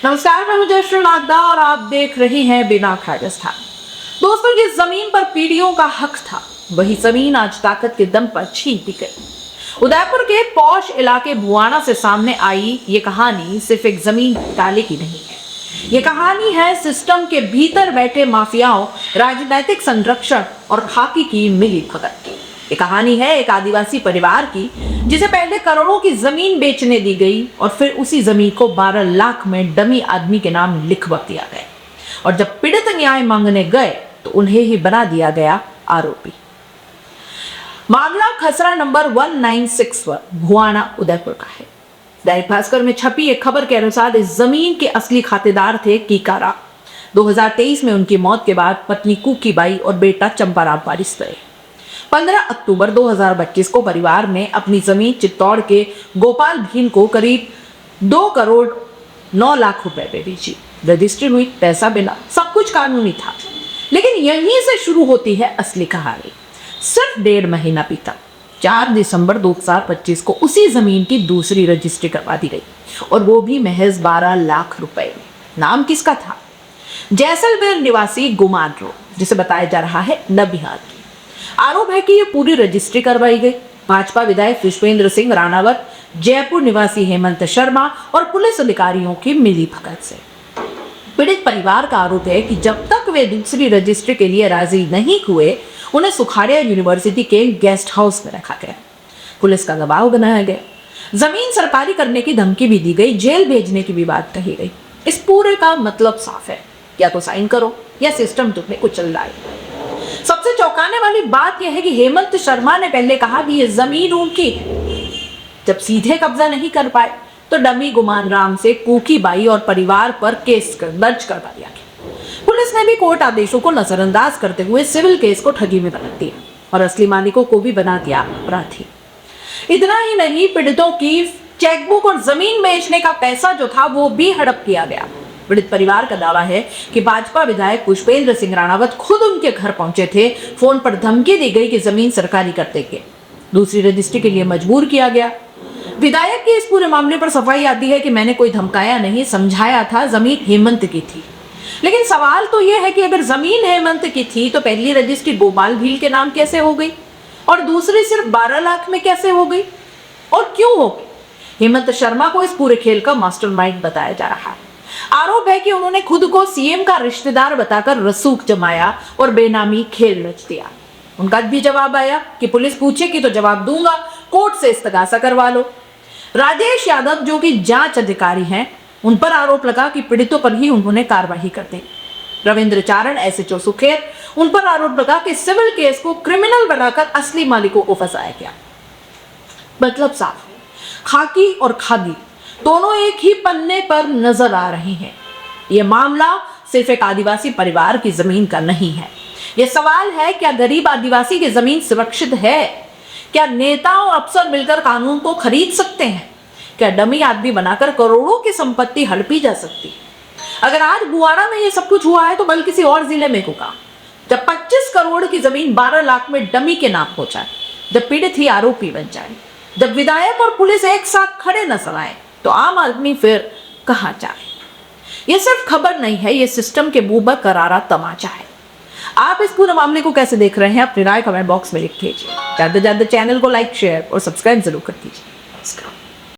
नमस्कार, मैं मुझे नागदा और आप देख रहे हैं बिना राजस्थान। दोस्तों, जिस जमीन पर पीढ़ियों का हक था वही जमीन आज ताकत के दम पर छीन ली गई। उदयपुर के पौष इलाके भुआना से सामने आई ये कहानी सिर्फ एक जमीन घोटाले की नहीं है। ये कहानी है सिस्टम के भीतर बैठे माफियाओं, राजनीतिक संरक्षण और खाकी की मिलीभगत की। ये कहानी है एक आदिवासी परिवार की जिसे पहले करोड़ों की जमीन बेचने दी गई और फिर उसी जमीन को 12 लाख में डमी आदमी के नाम लिखवा दिया गया और जब पीड़ित न्याय मांगने गए तो उन्हें ही बना दिया गया आरोपी। मामला खसरा नंबर 1961 भुआना उदयपुर का है। दैनिक भास्कर में छपी एक खबर के अनुसार इस जमीन के असली खातेदार थे कीकारा। 2023 में उनकी मौत के बाद पत्नी कुकीबाई और बेटा चंपाराम वारिस रहे। 15 अक्टूबर 2025 को परिवार ने अपनी जमीन चित्तौड़ के गोपाल भील को करीब 2 करोड़ 9 लाख रुपए पे बेची। रजिस्ट्री हुई, पैसा मिला, सब कुछ कानूनी था। लेकिन यहीं से शुरू होती है असली कहानी। सिर्फ 1.5 महीना बीता, 4 दिसंबर 2025 को उसी जमीन की दूसरी रजिस्ट्री करवा दी गई और वो भी महज 12 लाख रुपए में। नाम किसका था? जैसलमेर निवासी गुमान रो, जिसे बताया जा रहा है नबिहार। आरोप है कि ये पूरी रजिस्ट्री करवाई गई भाजपा विधायक पुष्पेंद्र सिंह राणावत, जयपुर निवासी हेमंत शर्मा और पुलिस अधिकारियों की मिलीभगत से। पीड़ित परिवार का आरोप है कि जब तक वे दूसरी रजिस्ट्री के लिए राजी नहीं हुए, उन्हें सुखाड़िया यूनिवर्सिटी के गेस्ट हाउस में रखा गया, पुलिस का दबाव बनाया गया, जमीन सरकारी करने की धमकी भी दी गई, जेल भेजने की भी बात कही गई। इस पूरे का मतलब साफ है, या तो साइन करो या सिस्टम तुम्हें कुचल लाए। सबसे चौंकाने वाली बात यह है कि हेमंत शर्मा ने पहले कहा कि यह जमीन उनकी है। जब सीधे कब्जा नहीं कर पाए तो डमी गुमान राम से कुकीबाई और परिवार पर केस दर्ज करवा दिया गया। पुलिस ने भी कोर्ट आदेशों को नजरअंदाज करते हुए सिविल केस को ठगी में बदल दिया और असली मालिकों को भी बना दिया अपराधी। इतना ही नहीं, पीड़ितों की चेकबुक और जमीन बेचने का पैसा जो था वो भी हड़प किया गया। पीड़ित परिवार का दावा है कि भाजपा विधायक पुष्पेंद्र सिंह राणावत खुद उनके घर पहुंचे थे। फोन पर धमकी दी गई कि जमीन सरकारी कर देंगे, दूसरी रजिस्ट्री के लिए मजबूर किया गया। विधायक की इस पूरे मामले पर सफाई आती है कि मैंने कोई धमकाया नहीं, समझाया था, जमीन हेमंत की थी। लेकिन सवाल तो यह है कि अगर जमीन हेमंत की थी तो पहली रजिस्ट्री गोपाल भील के नाम कैसे हो गई और दूसरी सिर्फ 12 लाख में कैसे हो गई और क्यों हो गई? हेमंत शर्मा को इस पूरे खेल का मास्टरमाइंड बताया जा रहा है। आरोप है कि उन्होंने खुद को सीएम का रिश्तेदार बताकर रसूख जमाया और बेनामी खेल रच दिया। उनका भी जवाब आया कि पुलिस पूछेगी तो जवाब दूंगा, कोर्ट से इस्तगासा करवा लो। राजेश यादव जो कि जांच अधिकारी हैं, उन पर आरोप लगा कि पीड़ितों पर ही उन्होंने कार्रवाई कर दी। रविंद्र चारण एसएचओ सुखेर, उन पर आरोप लगा कि सिविल केस को क्रिमिनल बनाकर असली मालिकों को फंसाया गया। मतलब साफ है, खाकी और खादी दोनों एक ही पन्ने पर नजर आ रहे हैं। यह मामला सिर्फ एक आदिवासी परिवार की जमीन का नहीं है। यह सवाल है, क्या गरीब आदिवासी की जमीन सुरक्षित है? क्या नेता और अफसर मिलकर कानून को खरीद सकते हैं? क्या डमी आदमी बनाकर करोड़ों की संपत्ति हड़पी जा सकती है? अगर आज बुआना में यह सब कुछ हुआ है तो कल किसी और जिले में होगा, जब 25 करोड़ की जमीन 12 लाख में डमी के नाम हो जाए, जब पीड़ित ही आरोपी बन जाए, जब विधायक और पुलिस एक साथ खड़े नजर आए, तो आम आदमी फिर कहां जाए? यह सिर्फ खबर नहीं है, यह सिस्टम के मुंह पर करारा तमाचा है। आप इस पूरे मामले को कैसे देख रहे हैं? अपनी राय कमेंट बॉक्स में लिख दीजिए। ज्यादा से ज्यादा चैनल को लाइक, शेयर और सब्सक्राइब जरूर कर दीजिए।